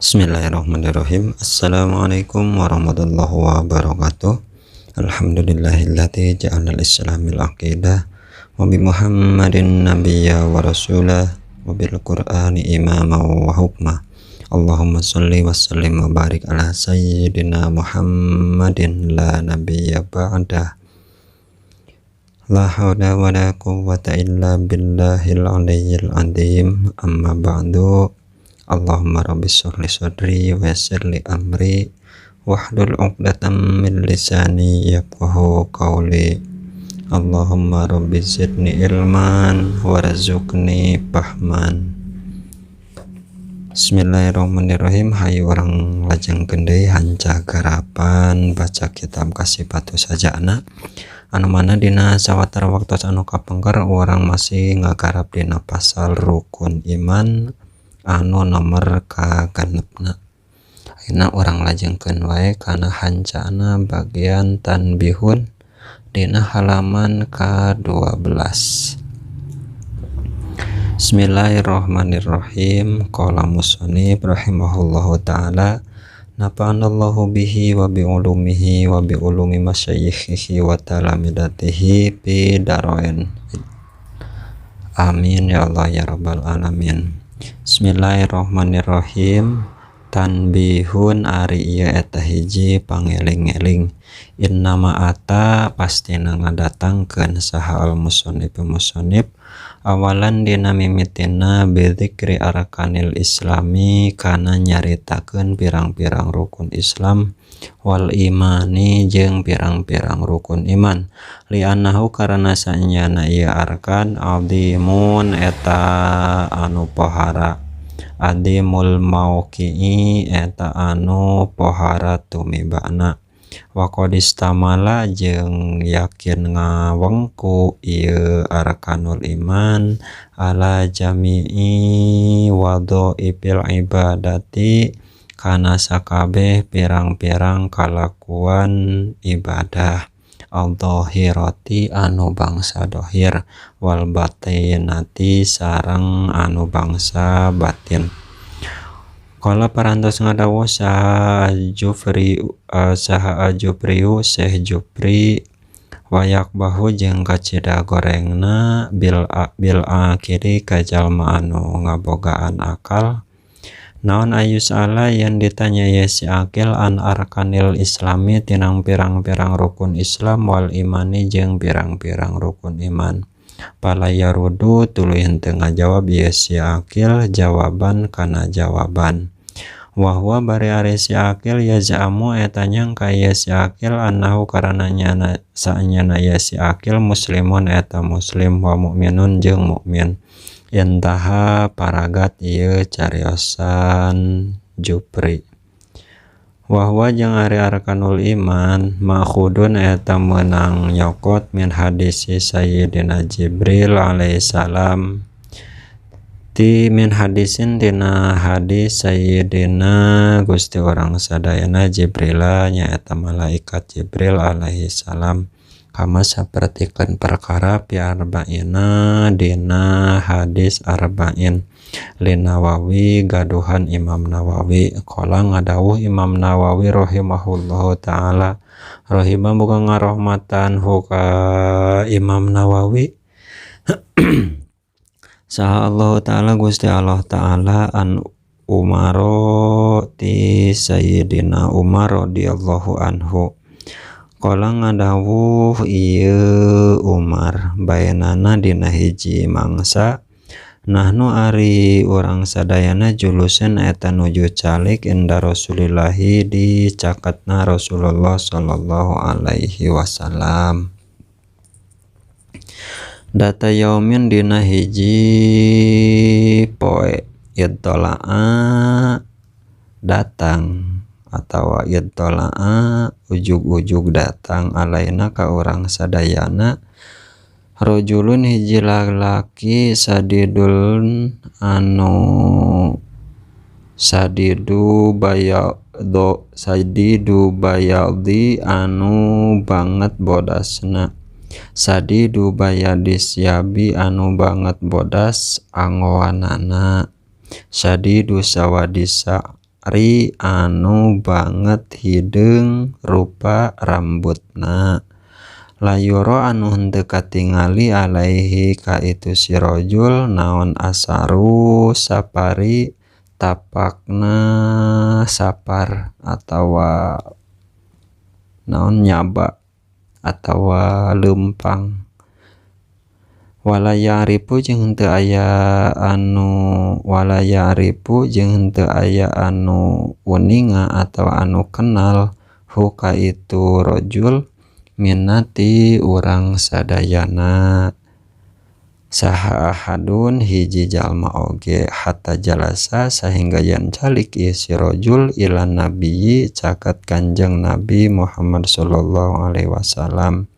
Bismillahirrahmanirrahim. Assalamualaikum warahmatullahi wabarakatuh. Alhamdulillahilladzi ja'alal islamil aqidah wa bi Muhammadin nabiyya wa rasulah wa bil qur'ani imama wa hukma. Allahumma sholli wa sallim wa barik ala sayyidina Muhammadin la nabiyya ba'dah. La hawla wa la quwwata illa billahil aliyyil azim. Amma ba'du. Allahumma rabbi shrah sadri wa yassir li amri wahlul 'uqdatam min lisani yafqahu qawli. Allahumma rabbi zidni ilman warzuqni fahman. Bismillahirrahmanirrahim. Hayu orang lajeng gendai hanca garapan baca kitab Kasifatu Sajana anu mana dina sawatara waktos anu kapengker orang masih ngagarap dina pasal rukun iman anu nomor kagenepna. Ayeuna urang lajengkeun wae kana hancana bagian tanbihun dina halaman ka-12. Bismillahirrahmanirrahim. Qala musannif rahimahullahu taala nafa'anallahu bihi wa bi ulumihi wa bi ulumi masyayikhihi wa talamidatihi fi darain. Amin ya Allah ya rabbal alamin. Bismillahirrahmanirrahim. Tanbihun ari ieu eta hiji pangeling-eling. Innama ata pastina ngadatangkeun saha al-musannif awalan dina mimitina bidzikri arkanil islami kana nyaritakeun pirang-pirang rukun Islam wal imani jeung pirang-pirang rukun iman li'annahu karana sanyana ieu arkan adimun eta anu pohara adimul mauqi'i eta anu pohara tumibana wa qadistamala jeung yakin ngawengku ieu arkanul iman ala jami'i wadhaifil ibadati kana sakabeh pirang-pirang kalakuan ibadah al-dhahirati anu bangsa dohir wal batinati sareng anu bangsa batin. Kala parantos ngadawu saha Jubriu Syekh Jupri wayak bahu jeung kacida gorengna bil akhiri ka jalma anu ngabogaan akal. Naon ayus ala yang ditanya ya si akil an arkanil islami tinang pirang-pirang rukun Islam wal imani jeung pirang-pirang rukun iman. Pala yarudu tuluy henteu ngajawab ya si akil jawaban kana jawaban. Wahwa bari ari si akil ya ja'amu eta nyangka ya si akil annahu karana nyana saanyana ya si akil muslimun eta muslim wa mukminun jeung mukmin. Intaha paragat ieu cariosan Jupri. Wahwa jeung ari arkanul iman makhudun eta meunang nyokot min hadisi Sayyidina Jibril alaihi salam ti min hadisin dina hadis Sayyidina Gusti orang sadayana Jibrila nyaeta malaikat Jibril alaihi salam kama sapertikeun perkara pi arba'ina dina hadis arba'in linawawi gaduhan Imam Nawawi. Qala ngadawuh Imam Nawawi rahimahullahu taala rahimah muga ngarahmatan ka Imam Nawawi saha Allah taala Gusti Allah taala an Umaro ti Sayyidina Umar radhiyallahu anhu. Qala ngadawuh ieu Umar bayanana dina hiji mangsa nahnu ari urang sadayana julusan eta nuju calik inda Rasulillahi di cakatna Rasulullah sallallahu alaihi wasallam. Data yaumin dina hiji poe ittola'a datang atawa ittola'a ujug-ujug datang alaina ka urang sadayana rajulun hiji lalaki sadidul anu sadidu bayadi anu banget bodasna sadidu bayadis yabi anu banget bodas angwanana sadidu sawadisa sya'ri anu banget hideung rupa rambutna. Layuro anu henteu katingali alaihi ka itu si rajul naon asaru sapari tapakna sapar atawa naon nyaba atawa leumpang. Walayaripu jeung henteu aya anu uninga atau anu kenal hu ka itu rajul minati urang sadayana saha ahadun hiji jalma oge hatta jalasa sahingga yen calik ieu si rajul ila nabiyyi caket Kanjeng Nabi Muhammad sallallahu alaihi wasallam.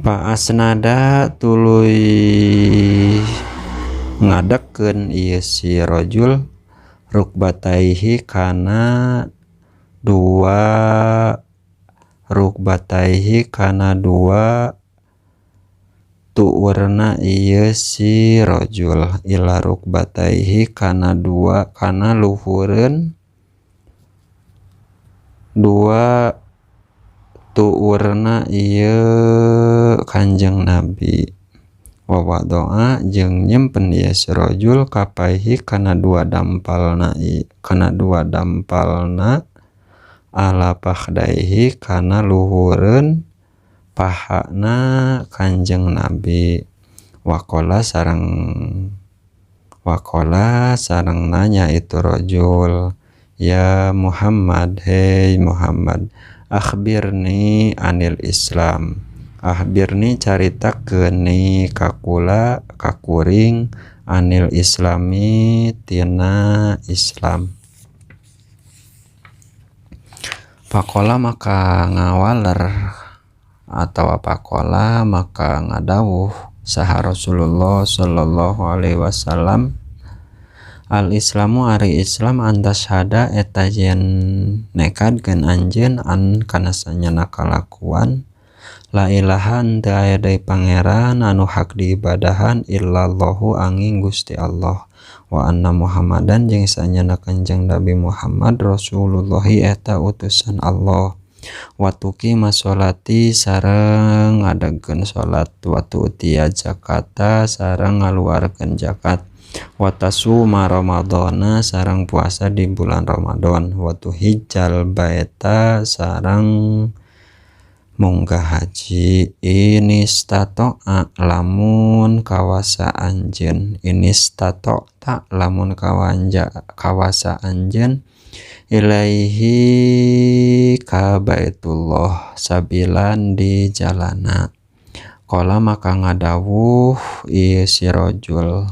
Pa asnada tuluy ngadegkeun ieu si rajul rukbataihi kana dua tuurna ieu si rajul ila rukbataihi kana luhureun dua tuurna ieu Kanjeng Nabi. Wa wadoa jeung nyimpen ieu si rajul kapaihi kana dua dampalna ala pakhdaihi kana luhureun pahana Kanjeng Nabi. Wakola sareng nanya itu rajul, ya Muhammad, hei Muhammad, akhbirni anil Islam. Akhbirni caritakeun ni kakula kakuring anil Islami tina Islam. Pakola maka ngawaler atau pakola maka ngadawuh saha Rasulullah sallallahu alaihi wasallam, al Islamu ari Islam antas hada eta yen nekadkeun anjeun an kana sanyana kalakuan la ilaha teu aya deui pangeran anu hak diibadahan illallahu angin Gusti Allah, wa anna Muhammadan jeung sanyana Kanjeng Nabi Muhammad Rasulullah eta utusan Allah, wa tuqima sholati sareng ngadegkeun salat, wa tu'tiya zakata sareng ngaluarkeun zakat, wa tasuma ramadhana sareng puasa di bulan Ramadan, wa tuhijjal baita sareng munggah haji. Ini stato'a lamun kawasa anjeun, ini stato'ta lamun kawasa anjeun ilaihi ka baitullah sabilan di jalana. Qala maka ngadawuh ieu si rajul,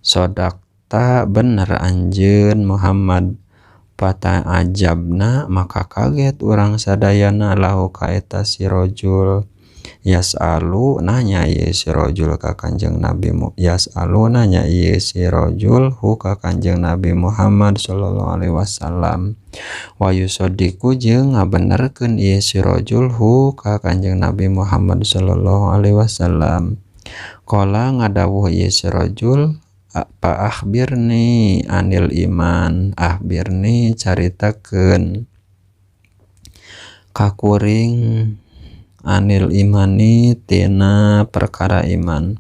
sodakta bener anjeun Muhammad. Pata ajabna maka kaget urang sadayana lahu ka eta si rajul. Yas'alu nanya ieu si rajul ka Kanjeng Nabi hu ka Kanjeng Nabi Muhammad sallallahu alaihi wasallam. Wa yusaddiqu jeung ngabenerkeun ieu si rajul hu ka Kanjeng Nabi Muhammad sallallahu alaihi wasallam. Qala ngadawuh ieu si rajul, pa akhbirni anil iman, akhbirni caritakeun kakuring anil imani tina perkara iman.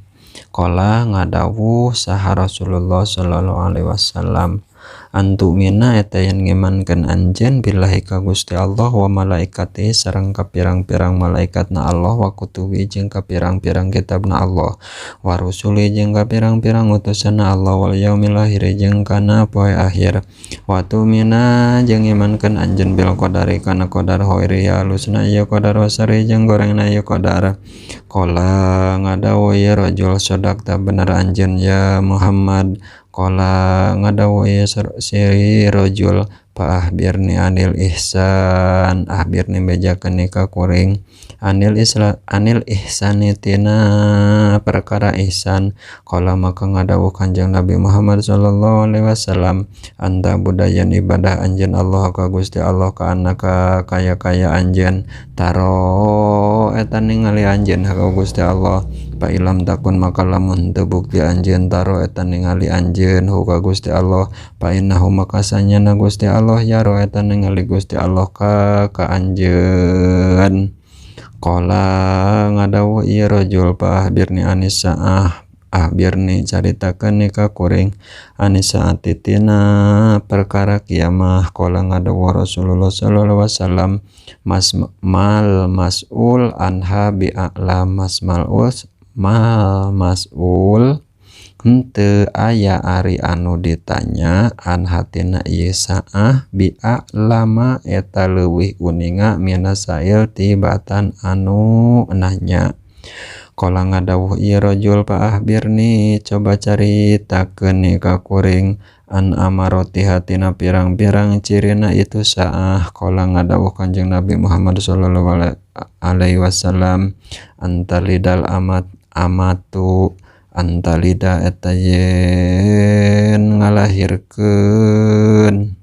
Qala ngadawuh saha Rasulullah sallallahu alaihi wasallam, antumina eta yen ngimankeun anjeun billahi ka Gusti Allah wa malaikatihi sareng ka pirang-pirang malaikatna Allah, wa kutubi jeung ka pirang-pirang kitabna Allah, wa rusuli jeung ka pirang-pirang utusanna Allah, wal yaumil akhir jeung kana poe akhir, wa tumina jeung ngimankeun anjeun bil qadari kana qadar khairi halusna ieu qadar wasari jeung gorengna ieu qadar. Qala ngadawuh ieu rajul, sadaqta bener anjeun ya Muhammad. Qala ngadawuh ieu si rajul, pa akhbirni anil ihsan, akhbirni bejakeun ka kuring anil ihsani tina perkara ihsan. Qala maka ngadawuh Kanjeng Nabi Muhammad sallallahu alaihi wasallam, anta budayan ibadah anjeun Allah ka Gusti Allah ka annaka kaya-kaya anjeun taro eta ningali anjeun ka Gusti Allah. Pa ilam takun maka lamun teu bukti anjeun taro eta ningali anjeun ka Gusti Allah, fa innahu maka sanyana Gusti Allah yaro eta ningali Gusti Allah ka anjeun. Qala ngadawuh ieu rajul pa ahbirni anisa ahbirni caritakeun ni ka kuring anisa atitina perkara kiamah. Qala ngadawuh Rasulullah sallallahu alaihi wasallam mas'ul anha bi'a'lam mas'ul henteu aya ari anu ditanya an hatina ieu saah bi'a'lama eta leuwih uninga mina sail tibatan anu nanya. Qala ngadawuh ieu rajul pa ahbirni coba caritakeun ni ka kuring an amaroti hatina pirang-pirang cirina itu saah. Qala ngadawuh Kanjeng Nabi Muhammad sallallahu alaihi wasallam antalidal amatu antalida eta yen ngalahirkeun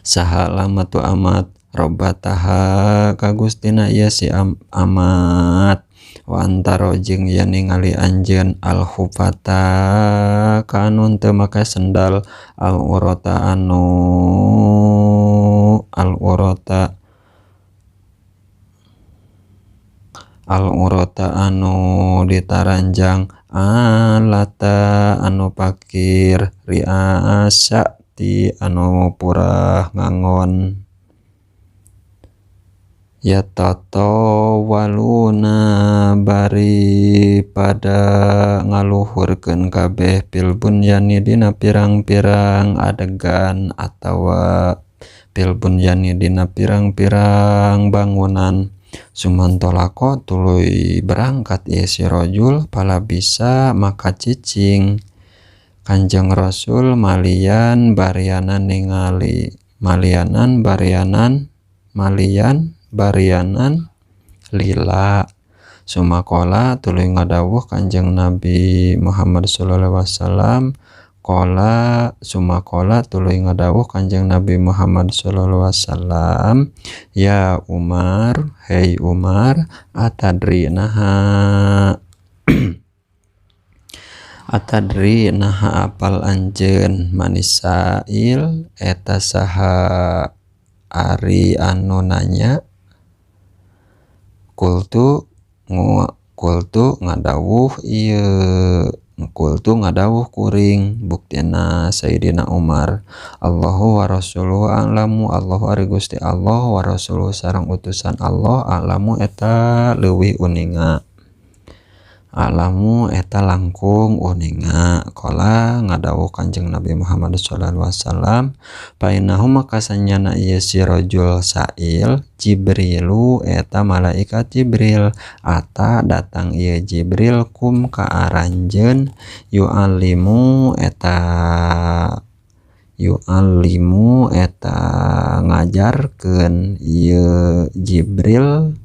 saha lamatu amat robbataha ka gustina ieu si amat wa antaro jeung yen ningali anjeun al khufata kanun teu make sendal al urata anu ditaranjang alata anu pakir riasa ti anu purah ngangon ya tato waluna bari pada ngaluhurkeun kabeh pil bunyani dina pirang-pirang adegan atawa pil bunyani dina pirang-pirang bangunan. Sumantolako tuluy berangkat ieu si rajul pala bisa maka cicing. Kanjeng Rasul malian barianan lila. Sumakola tuluy ngadawuh Kanjeng Nabi Muhammad sallallahu alaihi wasallam sumakola tuluy ngadawuh Kanjeng Nabi Muhammad sallallahu alaihi wasallam ya Umar, hei Umar, atadri naha apal anjeun manisail eta saha ari anu nanya. Kultu ngadawuh kuring buktina Sayyidina Umar Allahu wa rasuluhu a'lamu Allahu ari Gusti Allah wa rasuluhu sareng utusan Allah a'lamu eta leuwih uninga alamu eta langkung uninga. Qala ngadawuh Kanjeng Nabi Muhammad sallallahu alaihi wasallam fa innahu maka sanyana ieu si rajul sail Jibrilu eta malaikat Jibril ata datang ieu Jibril kum ka aranjeun yu'allimu eta ngajarkeun ieu Jibril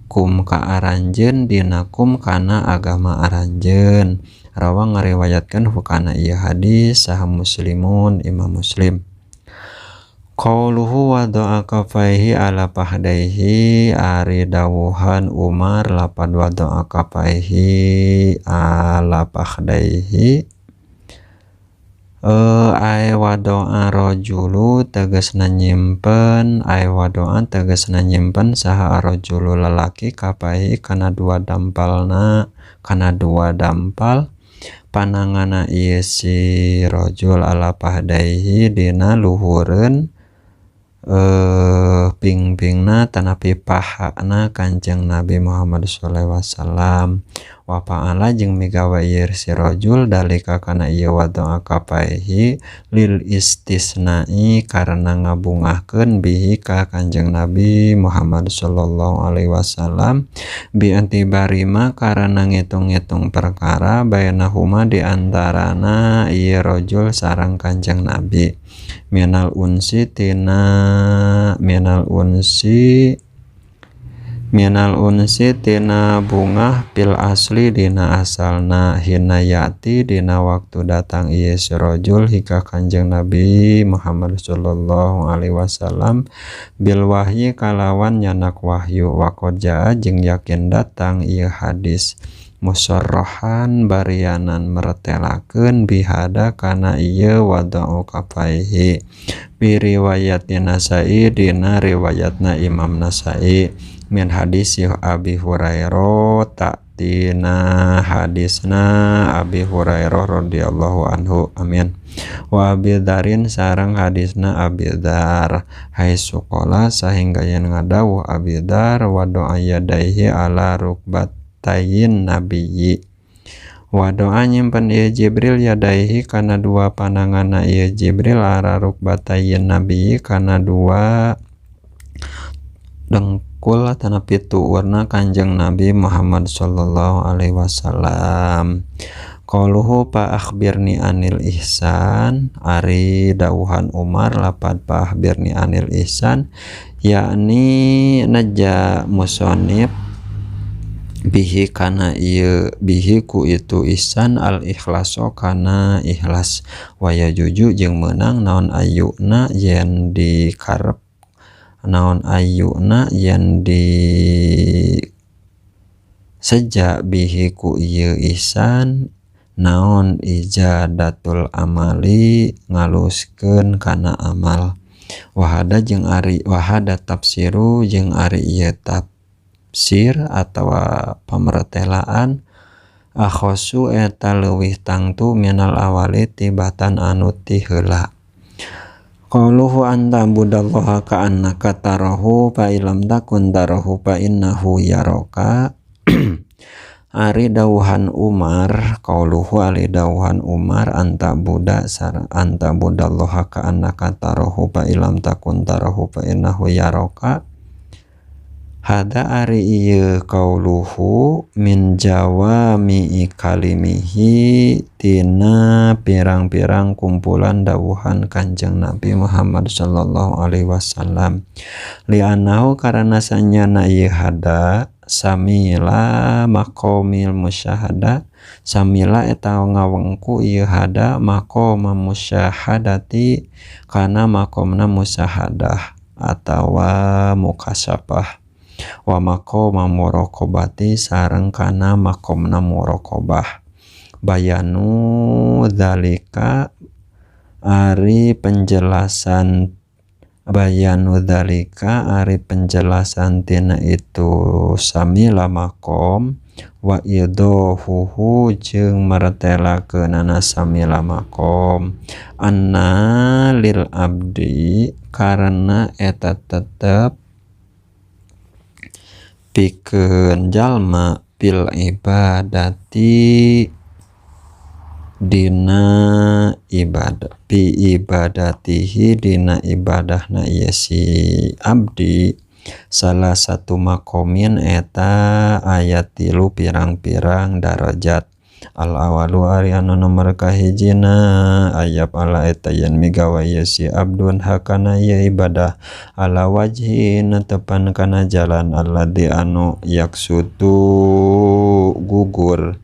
kum ka aranjeun dina kum kana agama aranjeun. Rawa ngariwayatkeun hukana ieu hadis saha Muslimun Imam Muslim. Qauluhu wa do'a kafaihi ala pahdaihi ari dawuhan Umar lapad wa do'a kafaihi ala pahdaihi ay wadoa rajulu tegasna nyimpen saha rajulu lalaki kapai kana dua dampal panangana ieu si rajul ala pahdaihi dina luhureun pingpingna tanapi pahana Kanjeng Nabi Muhammad sallallahu alaihi wasallam. Wa fa'ala jeung migawa ieu si rajul dalika kana ieu wadoa kapaihi lil istisna'i karena ngabungahkeun bihi ka Kanjeng Nabi Muhammad sallallahu alaihi wasallam bi antibarima karena ngitung-ngitung perkara bainahuma di antarana ieu rajul sareng Kanjeng Nabi minal unsi minal unsi tina bungah pil asli dina asalna hinayati dina waktu datang ieu sirojul hika Kanjeng Nabi Muhammad sallallahu alaihi wasallam bil wahyi kalawan nyanak wahyu waqoja jeung yakin datang ieu hadis musarrahan barianan meretelakeun bihada kana ieu wada'u kafaihi bi riwayatin Nasai dina riwayatna Imam Nasai min hadis Abi Hurairah tina hadisna Abi Hurairah radhiyallahu anhu amin wa Abi Darin sareng hadisna Abi Dar haitsu qala sahingga yen ngadawuh Abi Dar wa doa yadaihi ala rukbatayin nabiyyi wa doa nyimpen ieu Jibril yadaihi kana dua pandanganna ieu Jibril ala rukbatayin nabiyyi kana dua dengkul tanah pitu warna Kanjeng Nabi Muhammad sallallahu alaihi wasallam. Qauluhu pa akhbirni anil ihsan ari dawuhan Umar lapad pa akhbirni anil ihsan yakni naja musannif bihi kana ieu bihi ku itu ihsan al ikhlaso kana ikhlas waya juju jeung meunang naon ayuna yen dikarep naon ayuna yen di sejak bihi ku ieu ihsan naon ijadatul amali ngaluskeun kana amal wahada jeung ari wahada tafsiru jeung ari ieu tafsir atawa pamartelaan akhosu eta leuwih tangtu minal awali tibatan anu ti heula. Qauluhu anta budallaha ka annaka tarahu fa ilam takun tarahu fa innahu yaraka ari dawuhan Umar qauluhu ali dawuhan Umar anta budallaha ka annaka tarahu fa ilam takun tarahu fa innahu yaraka hada ari ieu qauluhu min jawami kalimihi tina pirang-pirang kumpulan dawuhan Kanjeng Nabi Muhammad sallallahu alaihi wasallam li'annahu karana sanyana ieu hada samila maqamil musyahada samila eta ngawengku ieu hada maqam musyahadati kana maqamna musyahadah atawa mukasyafah wa maqama muraqabati sareng kana maqamna muraqabah bayanu dzalika ari penjelasan tina itu samila maqam wa idohuhu jeung martelakeunana samila maqam anna lil abdi karena eta tetep pikeun jalma pil ibadati dina ibadah pi ibadatihi dina ibadahna ieu si abdi salah satu makomin eta ayat 3 pirang-pirang darajat al awalu ari anu nomor kahijina ayat ala eta yen migawa ieu si abdun hakana ieu ibadah ala wajhi netepan kana jalan alladzi anu yaksutu gugur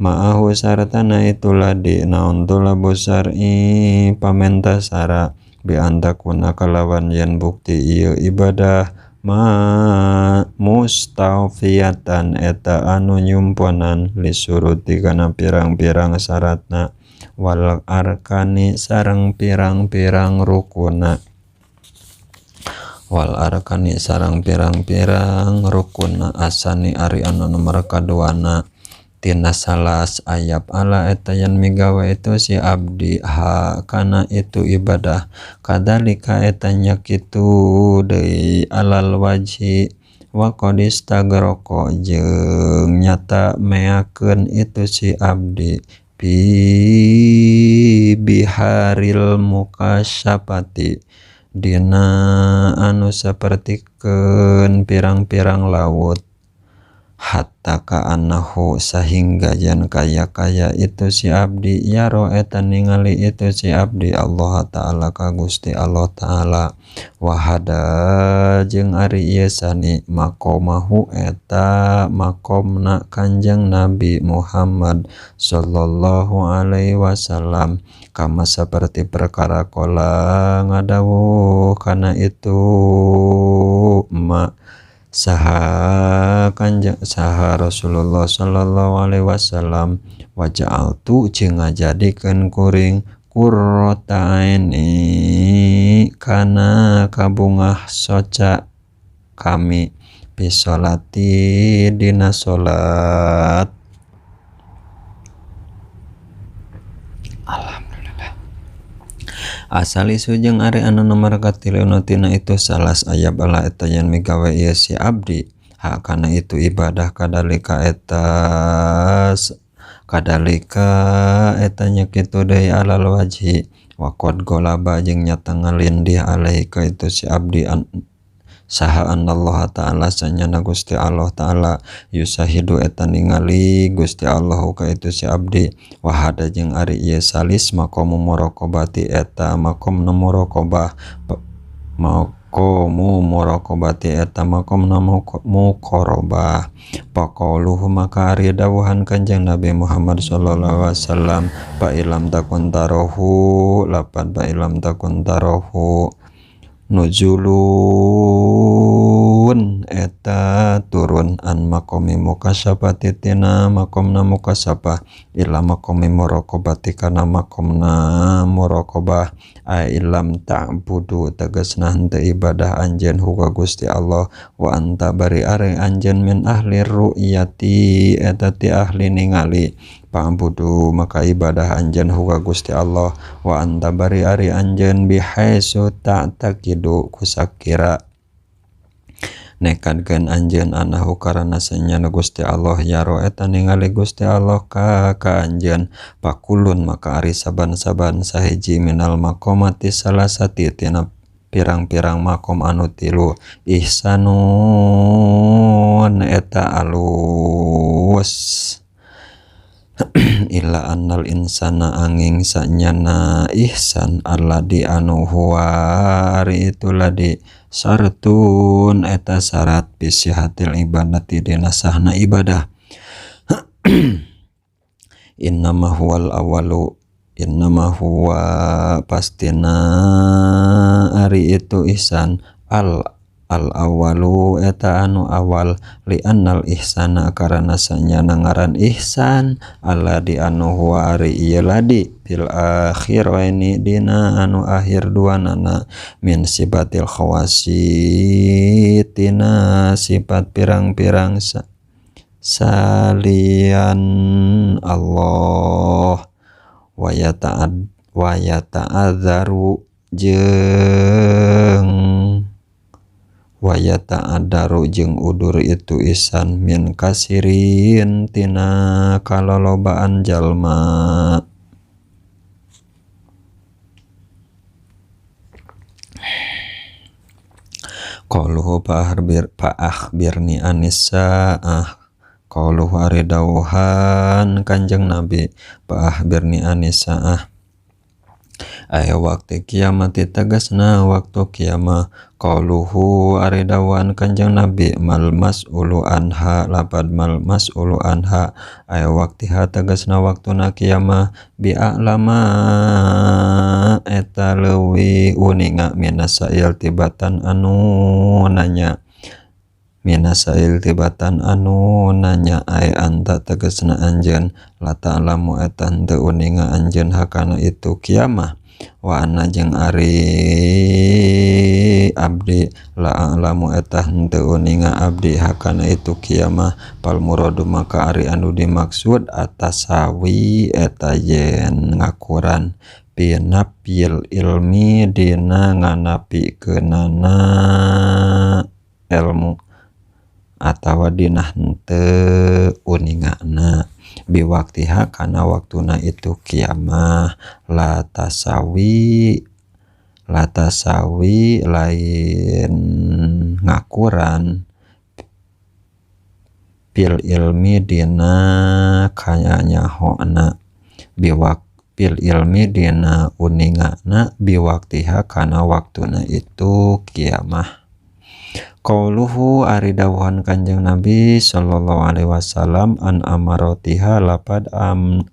ma'ahu saratana itu ladi naon tulabu syar'i pamenta sara bi antakuna kalawan yen bukti ieu ibadah ma mustawfiyatan eta anu nyumponan lisuruti kana pirang-pirang syaratna wal arkani sareng pirang-pirang rukuna wal arkani sareng pirang-pirang rukuna asani ari anu nomor kaduana tina salas ayat ala eta yen migawe itu si abdi ha kana itu ibadah kadalika eta nya kitu deui alal wajhi wa qadis tagroko jeung nyata meakeun itu si abdi biharil mukasyafati dina anu sapertikeun pirang-pirang laut hatta ka'annahu sehingga jan kaya itu si abdi yaro eta ningali itu si abdi Allah ta'ala ka Gusti Allah ta'ala wahada jeung ari ieu sani makomahu eta makomna Kanjeng Nabi Muhammad sallallahu alaihi wasallam kama seperti perkara kola ngadawuh kana itu saha Rasulullah sallallahu alaihi wasallam waja'altu jeung ngajadikeun kuring qurrata aini kana kabungah soca kami bisolati dina salat. Asal isu jeung ari anu nomor katiluna tina itu salas aya bala eta yen migawe ieu si abdi kana itu ibadah kadalika nya kitu deui alal wajhi wa qad golaba jeung nyata ngalindih alaihi ka itu si abdi saha anallah ta'ala sanyana Gusti Allah ta'ala yusahidu eta ningali Gusti Allah ka itu si abdi wahada jeung ari ieu salis maqamu muraqabati eta maqamna muraqabah eta maqamna muqarabah paqauluhu maka ari dawuhan Kanjeng Nabi Muhammad sallallahu alaihi wasallam fa ilam takun tarahu lapan fa ilam takun tarahu nuzulun eta turun an makomi mukasabati tina makomna mukasabah ila makomi muraqabati kana makomna muraqabah ilam ta'budu tegasna henteu ibadah anjeun huka Gusti Allah wa anta bari are anjeun min ahli ru'yati eta ti ahli ningali pa'budu maka ibadah anjeun huka Gusti Allah wa anta bari ari anjeun bihaisu ta'taqidu kusakira nekadkeun anjeun anahu karana sanyana Gusti Allah yaro eta ningali Gusti Allah ka anjeun pakulun maka ari saban-saban sahiji minal maqamati salasati tina pirang-pirang makom anu tilu ihsanun eta alus illa annal insana angin sanyana ihsan alladhi anu huwa ari itu ladi sartun eta syarat bisihatil ibadati dina sahna ibadah innama huwa pastina ari itu ihsan al awalu eta anu awal li annal ihsana karana sanyana ngaran ihsan alladhi anu huwa ari ieu ladi fil akhiraini dina anu akhir duanana min sifatil khawasi tina sifat pirang-pirang salian Allah wa yata'adzaru jeung wayata'adaru jeung udur itu isan min kasirin tina kalolobaan jalma qauluhu fa'akhbirni anissa qauluhu ari dawuhan Kanjeng Nabi fa'akhbirni anissa aya waktu kiamat tegasna waktu kiamah qauluhu ari dawuhan Kanjeng Nabi mal mas'ulu anha lapad mal mas'ulu anha aya waktiha tegasna waktuna kiamah bi a'lama eta leuwih uninga minasail tibatan anu nanya ay anta tegasna anjeun la ta'lamu eta henteu uninga anjeun hakana itu kiamah wa anna jeung ari abdi la a'lamu eta henteu uninga abdi hakana itu kiamah pal muradu maka ari anu dimaksud atasawi eta yen ngakuran pinapil ilmi dina nganapikeunana ilmu atawa dina henteu uningana biwaktiha kana waktuna itu kiamah la tasawi lain ngakuran fil ilmi dina kanyahoana biwak fil ilmi dina uningana biwaktiha kana waktuna itu kiamah. Qauluhu ari dawuhan Kanjeng Nabi sallallahu alaihi wasallam an amarotiha lapad an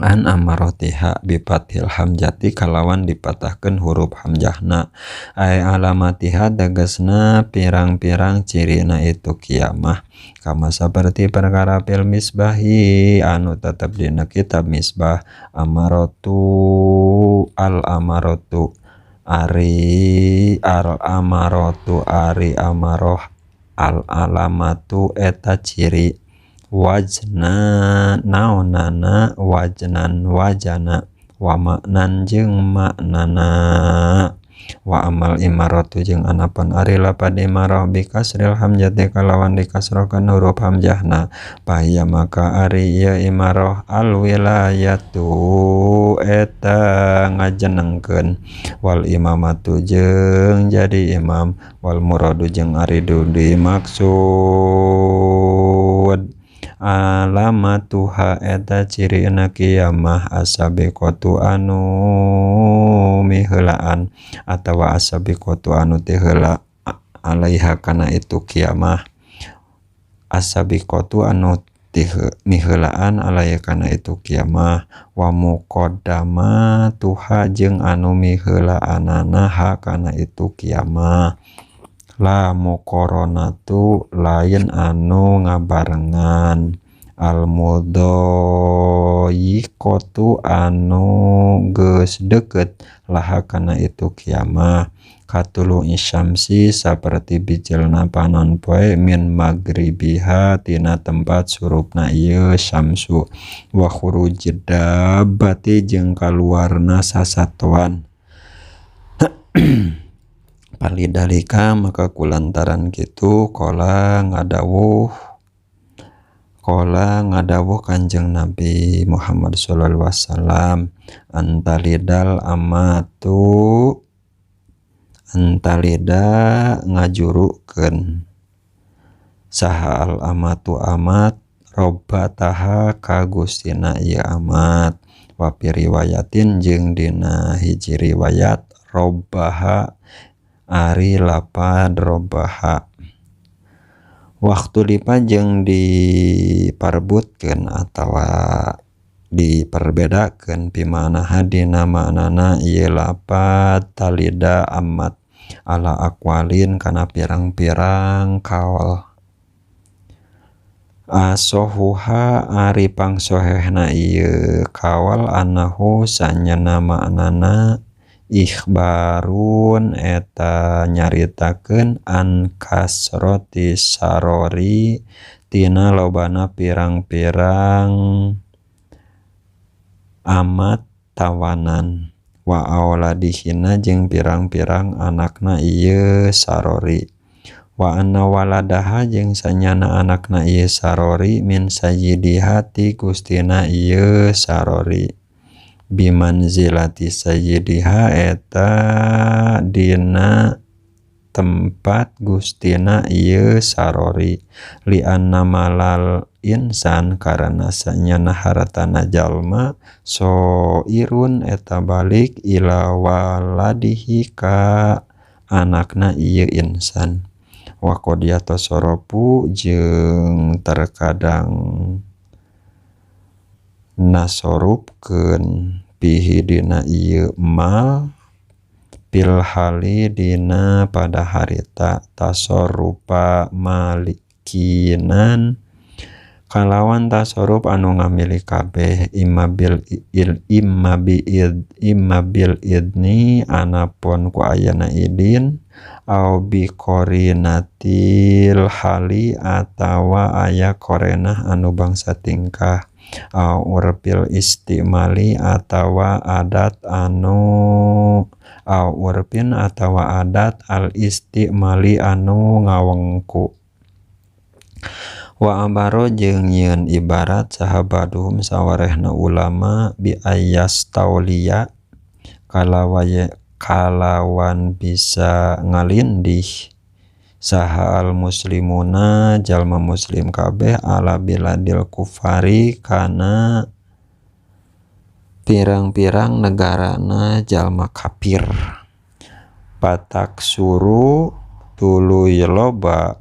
amarotiha bipatil hamjati kalawan dipatahkeun huruf hamjahna ay alamatiha dagesna pirang-pirang cirina itu kiamah kama saperti perkara fil misbahi anu tetep dina kitab misbah amarotu al amarotu ari al amarotu ari amaroh al alamatu eta ciri wajna naonana wajnan wajana wa maknan jeung maknana wa amal imaratu jeung anapan ari lapad imarah bi kasril hamzati kalawan dikasrokeun huruf hamzahna pahiya maka ari ieu imarah al wilayatu eta ngajenengkeun wal imamatu jeung jadi imam wal muradu jeung ari dimaksud alamatuha eta cirina kiamah asabiqatu anu miheulaan atawa asabiqatu anu teu heula alaiha kana itu kiamah asabiqatu anu teu miheulaan alaiha kana itu kiamah wa muqaddamatuha jeung anu miheulaanana ha kana itu kiamah la muqaronatu lain anu ngabarengan al mudhayiqatu anu geus deukeut laha kana itu kiamah katulu isyamsi saperti bijelna panon poe min magribiha tina tempat surupna ieu syamsu wa khurujid dabbati jeung kaluarna sasatoan palidalika maka kulantaran kitu kola ngadawuh Kanjeng Nabi Muhammad sallallahu alaihi wasallam antalida ngajurukeun saha al amatu amat robbataha ka gustina ieu amat wa riwayatin jeung dina hiji riwayat robbaha ari lapad robbaha waktu dipajeng diparbutkeun atawa diperbedakeun pimana hadina maknana ieu lapad talida amat ala aqwalin kana pirang-pirang kaul asohuha ari pangsohehna ieu kaul anahu sanyana maknana ikhbarun eta nyaritakeun an kasroti sarori tina lobana pirang-pirang amat tawanan wa auladihina jeung pirang-pirang anakna ieu sarori wa anna waladaha jeung sanyana anakna ieu sarori min sayyidiha ti gustina ieu sarori bimanzilati sayyidiha eta dina tempat gustina ieu sarori li anna malal insan karana sanyana hartana jalma so irun eta balik ila waladihi ka anakna ieu insan wa qad yatasarrafu jeung terkadang nasorupkeun bihi dina ieu mal bil hali dina pada harita tasorrupa malikinan kalawan tasorup anu ngamili kabeh imma bil idni anapun ku ayana idin au bi qorinatil hali atawa aya korenah anu bangsa tingkah au urpil istimali atawa adat al istimali anu ngawengku wa ambaro jeung nyieun ibarat sahabaduhum sawarehna ulama bi ayas tauliya kalawan bisa ngalindih saha al muslimuna jalma muslim kabeh ala biladil kufari kana pirang-pirang negarana jalma kafir. Patak suru tuluy loba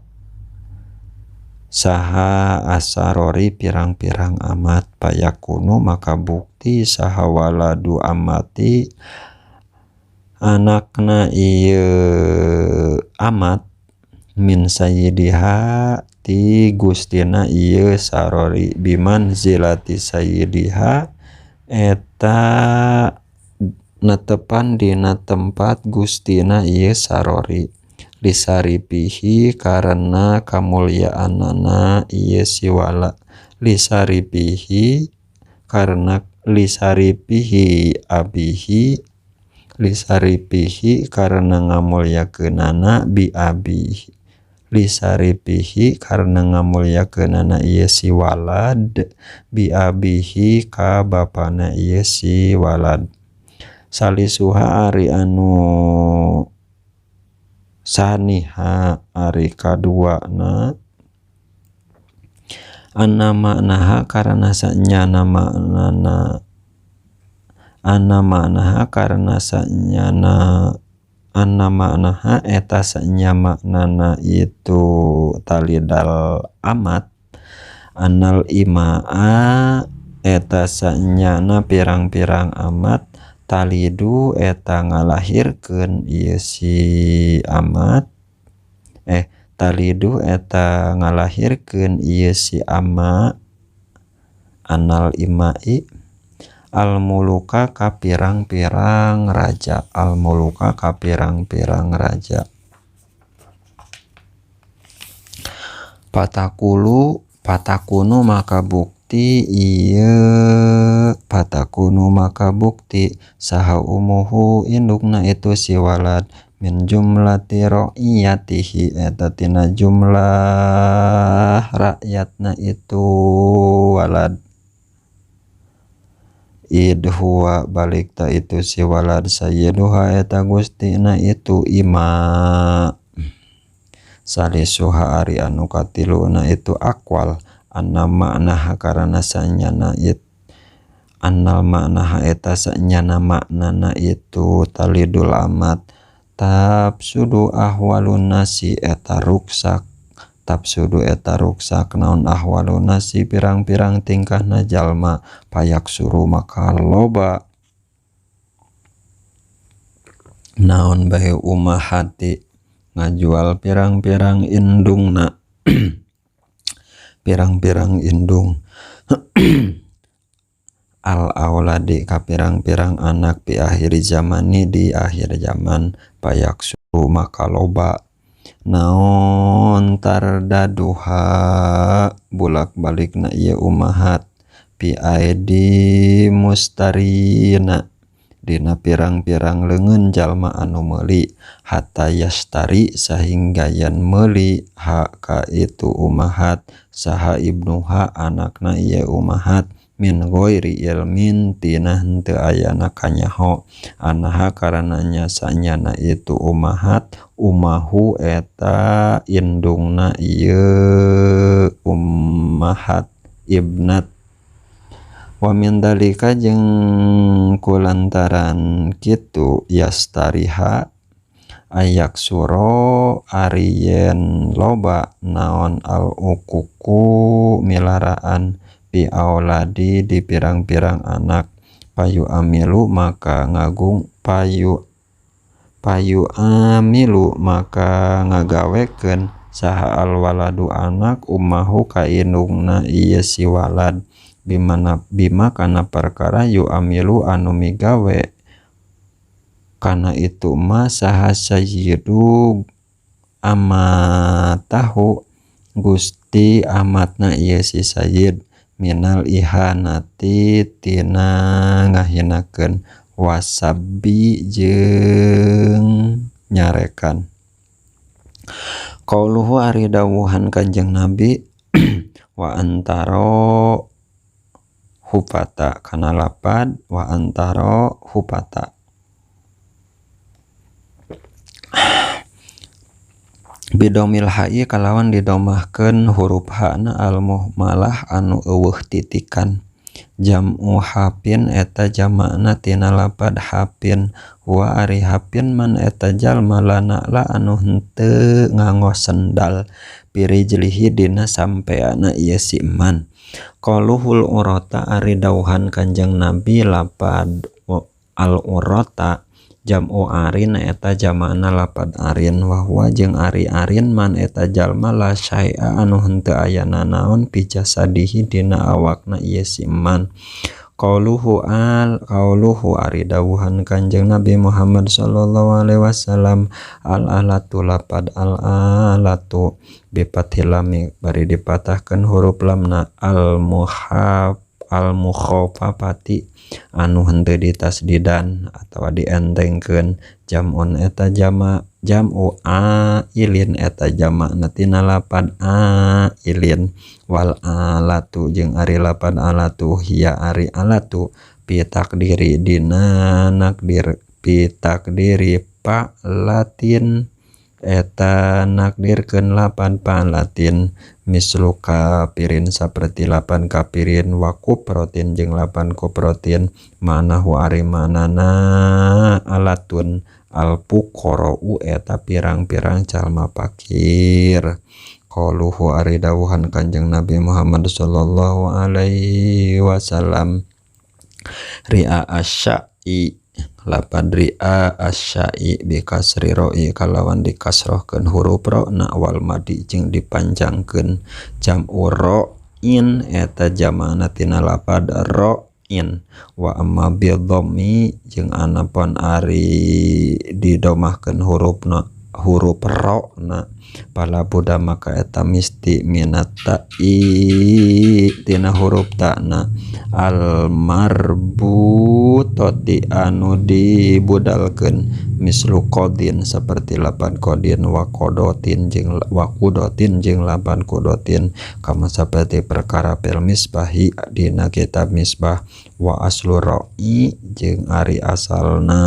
saha asarori pirang-pirang amat payakunu maka bukti saha waladu amati anakna ieu amat min sayyidiha ti gustina ieu sarori biman zilati sayyidiha eta netepan dina tempat gustina ieu sarori lisaripihi karena kamulyaanana ieu si wala lisaripihi karena lisaripihi abihi lisaripihi karena ngamulyakeunana bi abihi lisaripihi karena ngamulyakeunana ieu si walad bi abihi ka bapana ieu si walad. Salisuha ari anu saniha ari kaduana anna karena sanyana maknana karena sanyana eta sanya maknana itu talidal amat anal imaa eta sanyana pirang-pirang amat talidu eta ngalahirkeun ieu si amat talidu eta ngalahirkeun ieu si ama anal imai al muluka ka pirang-pirang raja al muluka ka pirang-pirang raja. Patakunu maka bukti ieu patakunu maka bukti saha umuhu indukna itu si walad min jumlati ra'iyatihi eta tina jumlah rakyatna itu walad idhuwa balikta itu si walad sayyiduha eta gustina itu ima. Salisuha ari anu katiluna itu akwal anna maknaha karana sanyana annal maknaha eta sanyana maknana itu talidul amat tabsudu ahwalun nasi eta ruksak tabsudu eta ruksak naon ahwalun nasi pirang-pirang tingkahna jalma payak suruh maka loba naon bae umahati ngajual pirang-pirang indungna pirang-pirang indung al auladi ka pirang-pirang anak pi akhir zamani di akhir zaman payak suruh maka loba naon tardaduha bulak-balikna ieu umahat pi aidi mustarina dina pirang-pirang leungeun jalma anu meuli hatta yastari sahingga yen meuli ha ka itu umahat saha ibnuha anakna ieu umahat min ghairi ilmin tina henteu ayana kanyaho anaha karana nya sanyana itu umahat umahu eta indungna ieu umahat ibnat. Wa min dalika jeung kulantaran kitu yastariha ayak suro ariyen loba naon al ukuku milaraan pi auladi di pirang-pirang anak payu amilu maka ngagung payu amilu maka ngagawekeun saha al waladu anak ummahu ka indungna ieu si walad bima kana perkara yu amilu anu migawe kana itu mah saha sayyidu amatahu gusti amatna ieu si sayyid minal ihanati tina ngahinakeun wasabi jeung nyarekan. Qauluhu ari dawuhan Kanjeng Nabi wa antaro hupata kana lapad wa antaro hupata bidomil hai kalawan didomahkeun huruf ha na al muhmalah anu eueuh titikan. Jam'u hapin eta jamakna tina lapad hapin. Wa ari hapin man eta jalma lana la anu henteu nganggo sendal pirijlihi dina sampeana ieu si man. Qauluhul urata ari dawuhan Kanjeng Nabi lapad al urata jam'u arin eta jamakna lapad arin. Wa huwa jeung ari arin man eta jalma la syai'a anu henteu aya nanaon pi jasadihi dina awakna ieu si man. Qauluhu ari dawuhan Kanjeng Nabi Muhammad sallallahu alaihi wasallam al alatu lapad al alatu bi fathil lam bari dipatahkeun huruf lamna al mukhafafati anu henteu ditasdidan atawa dientengkeun. Jam'un eta jam'u ailin eta jamakna tina lapad ailin. Wal alatu jeung ari lapad alatu hiya ari alatu pi takdiri dina nakdir pi takdiri pa latin eta nakdirkeun lapan pa latin mislu kapirin saperti lapan kapirin wa kuprotin jeung lapan kuprotin manahu ari manana alatun al fuqara'u eta pirang-pirang jalma fakir. Qauluhu ari dawuhan Kanjeng Nabi Muhammad sallallahu alaihi wasallam ri'a asya'i lapad ri'a asya'i bi kasri ra'i kalawan dikasrohkeun huruf ra na wal madi jeung dipanjangkeun. Jam'u ra'in eta jamakna tina lapad ra'in. Wa amma bi dhammi jeung anapun ari didomahkeun huruf ra na pala buda maka eta misti minatai tina huruf ta'na al marbutoti anu dibudalkeun mislu qodin saperti lapan qodin wa qudotin jeung lapan qudotin kama saperti perkara fil misbahi dina kitab misbah. Wa aslu ra'i jeung ari asalna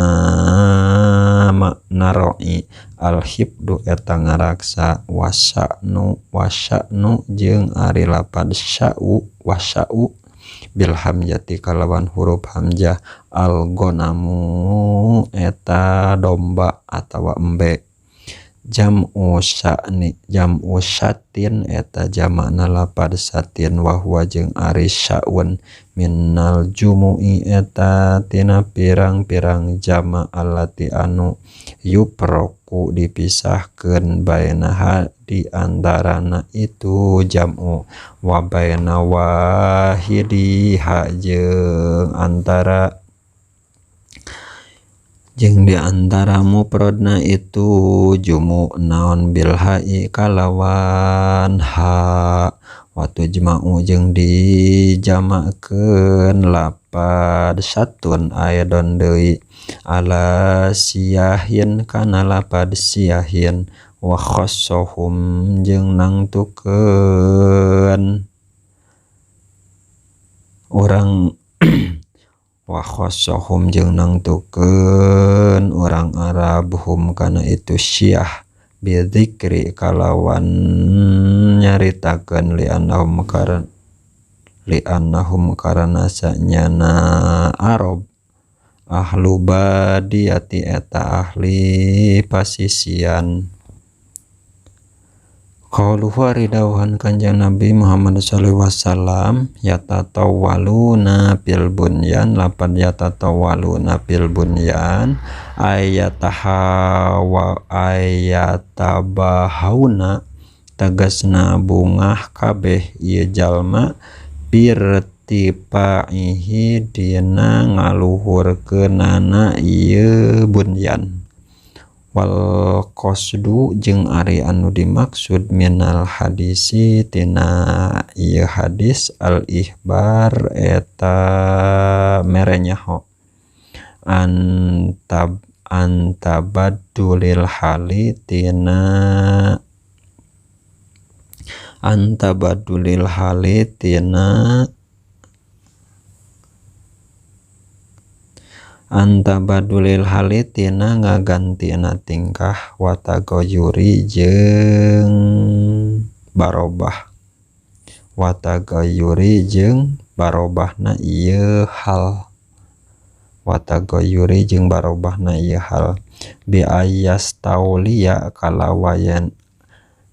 makna ra'i al hibdu eta ngaraksa. Wasya'nu jeung ari lapad sya'u wasya'u bil hamjati kalawan huruf hamzah. Al gonamu eta domba atawa embe. Jam'u syatin eta jamakna lapad satin. Wa huwa jeung ari sya'un minnal jumu'i eta tina pirang-pirang jama' allati anu yuproku dipisahkeun bainaha di antarana itu jam'u wa baina wahidiha jeung di antara mufradna itu jumu naon bil ha'i kalawan ha. Wa tujma'u jeung dijamakeun lapad satun aidon deui ala siyahin kana lapad siyahin. Wa khassahum jeung nangtukeun urang wa khassahum jeung nangtukeun urang Arab hum kana itu syiyah bidzikri kalawan nyaritakeun li'annahum karana sanyana Arab ahlu badiyati eta ahli pasisian. Qauluhu ari dawuhan Kanjeng Nabi Muhammad sallallahu alaihi wasallam yatatawwaluna bil bunyan lapad yatatawwaluna bil bunyan ayatabahuna tegasna bungah kabeh ieu jalma birtifaihi dina ngaluhurkeunana ieu bunyan. Wal qasdu jeung ari anu dimaksud minal hadisi tina ieu hadis al ihbar eta merenyaho antabadulil hali tina antabadulil halitina ngagantina tingkah watagayuri jeung barobah watagayuri jeung barobahna ieu hal watagayuri jeung barobahna ieu hal bi ayas tauliya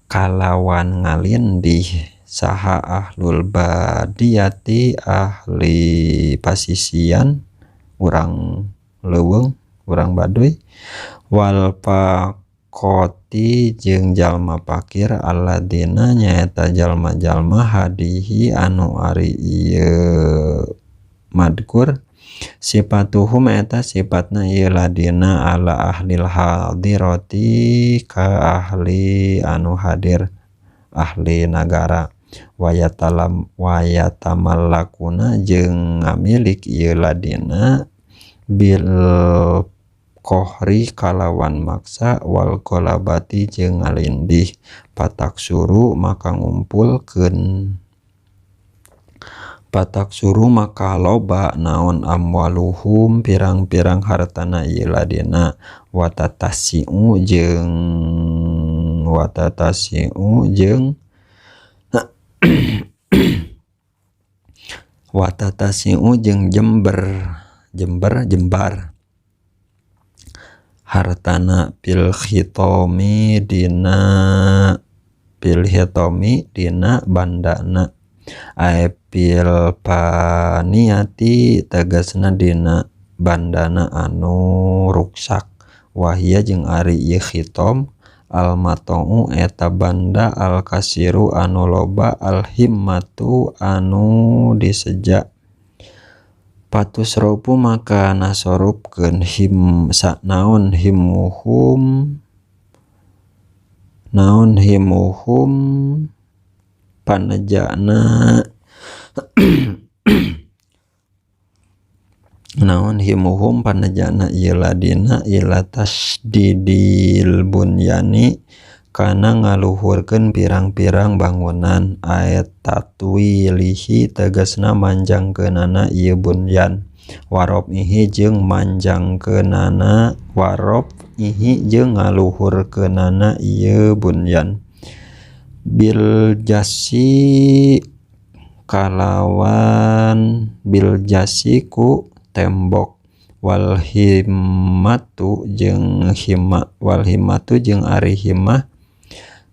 kalawan ngalindih saha ahlul badiyati ahli pasisian urang leuweung urang baduy wal pakoti jeung jalma pakir alladzina nyaeta jalma-jalma hadihi anu ari ieu madkur sifatuhum eta sifatna ieu ladina ala ahlil hadirati ka ahli anu hadir ahli nagara wayatamallakuna jeung ngamilik ieu ladina bil kohri kalawan maksa wal kolabati jeung ngalindih patak suru maka loba naon amwaluhum pirang-pirang hartana ieu ladina watatasiu jeung jembar hartana pil hitomi dina bandana pil paniati tegasna dina bandana anu ruksak wahia jeung ari ieu hitom al matau eta banda al kasiru anu loba al himmatu anu diseja patusropu maka nasorupkeun naon himuhum panajana naon himuhum panajana ieu ladina ila tasdidil bunyani kana ngaluhurkeun pirang-pirang bangunan ayat tatwilihi tegasna manjangkeunana ieu bunyan warobihi jeung manjangkeunana warobihi jeung ngaluhurkeunana ieu bunyan bil jasi ku tembok wal himmatu jeung ari himmah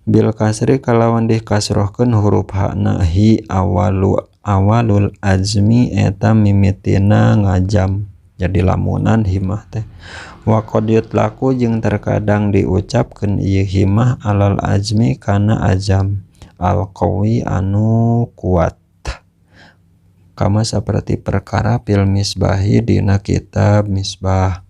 bil kasri kalawan dikasrohkeun huruf hakna hi awalul azmi eta mimitina ngajam jadi lamunan himmah teh wa qadiyat laku jeung terkadang diucapkeun ieu himmah alal azmi kana azam al qawi anu kuat kama saperti perkara fil misbahi dina kitab misbah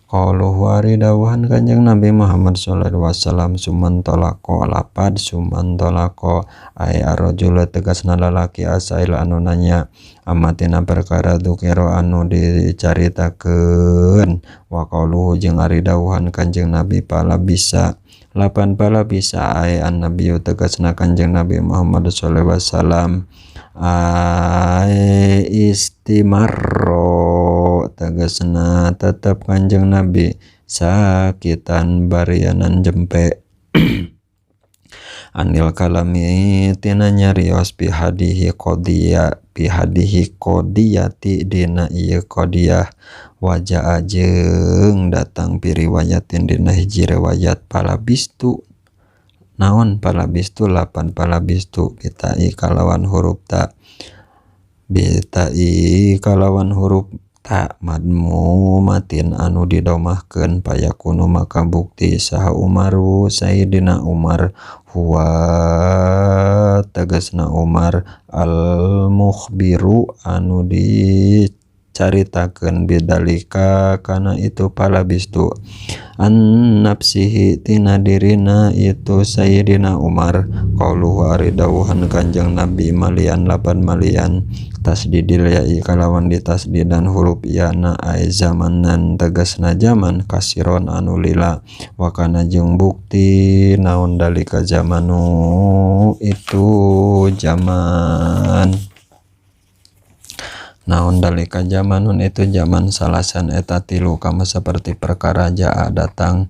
qauluhu ari dawuhan Kanjeng Nabi Muhammad sallallahu alaihi wasallam sumantolako lapad sumantolako ay arrajul tegasna lalaki asail anu nanya amatina perkara dukiro anu dicaritakeun wa qauluhu jeung ari dawuhan Kanjeng Nabi pala bisa lapan pala bisa ay an nabi tegasna Kanjeng Nabi Muhammad sallallahu alaihi wasallam ay istimarro tegasna tetep Kanjeng Nabi sakitan barianan jempe anil kalami tina nyarios pihadihi kodiyati dina ieu kodiyah wajah ajeng datang piriwayatin dina hiji riwayat palabistu naon palabistu lapan palabistu bitai kalawan huruf ta bitai kalawan huruf ta madmu matin anu didomahkeun payakunu maka bukti saha Umaru Sayyidina Umar huwa tegasna Umar al mukhbiru anu dicaritakeun bidalika kana itu palabistu an nafsihi tina dirina itu Sayyidina Umar qauluhu ari dawuhan Kanjeng Nabi malian lapan malian tasdidil ya'i kalawan ditasdidan huruf yana ay zamanan tegasna zaman kasiron anu lila wakana jeung bukti naon dalika zamanu itu zaman Naon dalika zamanun itu zaman salasan eta tilu kama seperti perkara jaa datang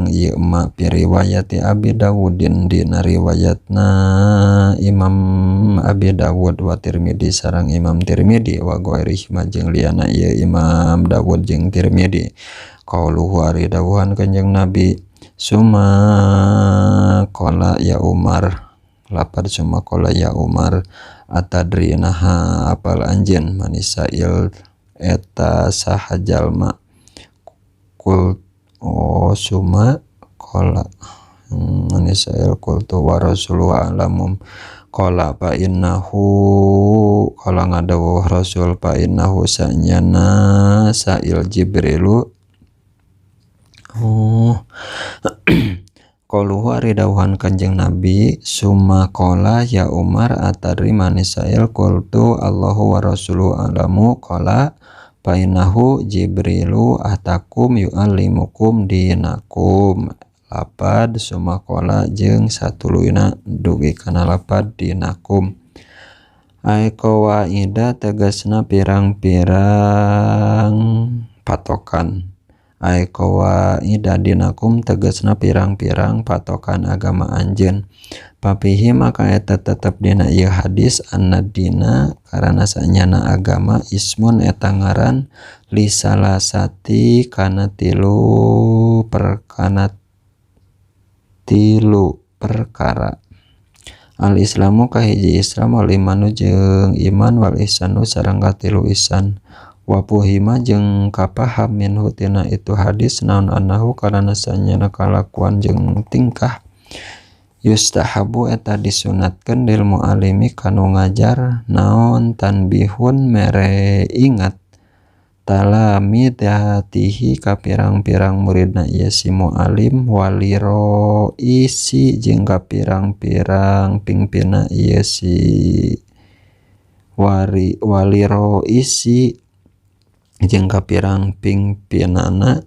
ieu ma pi riwayati Abi Dawudin dina riwayatna Imam Abi Dawud wa Tirmidi sareng Imam Tirmidi wa ghairih jeung liana ieu Imam Dawud jeung Tirmidi qauluhu ari dawuhan Kanjeng Nabi summa qala ya Umar lapad summa qala ya Umar atadri naha apal anjeun manisail eta saha jalma kul summa qala manisail qultu wa rasulullah alamum qala fa innahu qala ngadawuh rasul fa innahu sanyana sail Jibrilu qaluhu ari dawuhan Kanjeng Nabi summa qala ya Umar atadri manisail qultu Allahu wa rasuluhu alamu qala fa innahu Jibrilu atakum yu'allimukum dinakum lapad summa qala jeung satuluyna dugi kana lapad dinakum ai qawaida tegasna pirang-pirang patokan ai qawaida dinakum tegasna pirang-pirang patokan agama anjeun papihi maka eta tetep dina ieu hadis anna dina karana sanyana agama ismun eta ngaran li salasati kana tilu perkara al islamu kahiji Islam wal imanu jeung iman wal ihsanu sareng katilu ihsan wa puhima jeung kapaham minhu tina itu hadis naon annahu karana sanyana kalakuan jeung tingkah yustahabu eta disunatkeun lil muallimi kanu ngajar naon tanbihun mere ingat talamidatihi ka pirang-pirang muridna ieu si muallim waliro isi jeung ka pirang-pirang pingpinna ieu si waliro isi jeung ka pirang pingpinana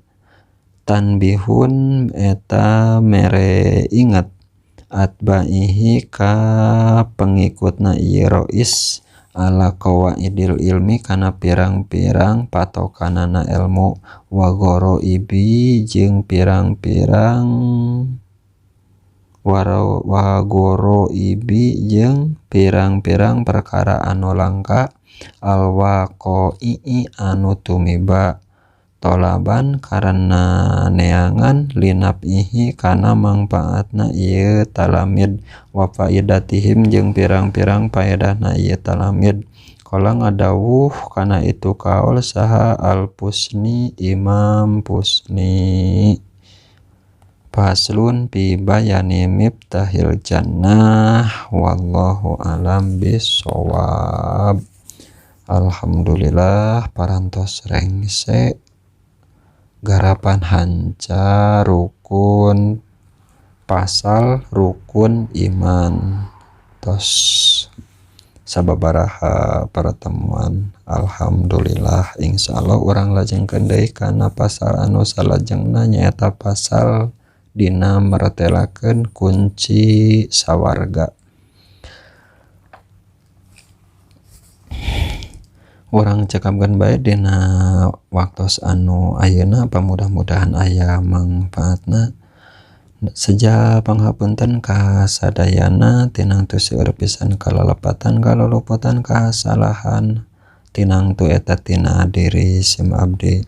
tanbihun eta mere ingat atba'ihi ka pengikutna ieu rois ala qawaidil ilmi kana pirang-pirang patokanana ilmu wa ghoroibi jeung pirang-pirang perkara anu langka al waqo'i anu tumiba tolaban karena neangan linapihi kana mangpaatna ieu talamid wa faidatihim jeung pirang-pirang paedahna ieu talamid qala ngadawuh kana itu kaul saha al-Pusni Imam Pusni faslun fi bayani miftahil jannah wallahu alam bissawab. Alhamdulillah parantos rengse garapan hanca rukun pasal rukun iman tos sababaraha pertemuan. Alhamdulillah insyaallah urang lajengkeun deui kana pasal anu salajengna nyaeta pasal dina martelakeun kunci sawarga. Urang cekapkeun bae dina waktos anu ayeuna mudah-mudahan aya mangpaatna. Seja panghapunten ka sadayana tinangtu seueur pisan kalalepatan kaluluputan kasalahan tinangtu eta tina diri sim abdi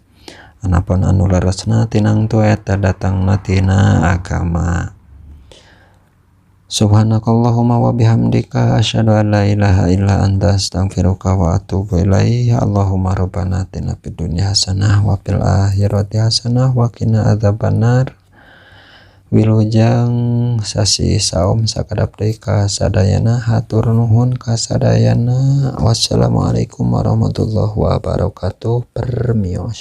anapun anu leresna tinangtu eta datangna tina agama. Subhanakallahumma wa bihamdika asyhadu an la ilaha illa anta astaghfiruka wa atubu ilaik. Allahumma rabbana atina fid dunya hasanah wa fil akhirati hasanah wa qina adzabannar. Wilujeng sasi saum sakadap deui ka sadayana hatur nuhun ka sadayana. Wassalamualaikum warahmatullahi wabarakatuh. Permios.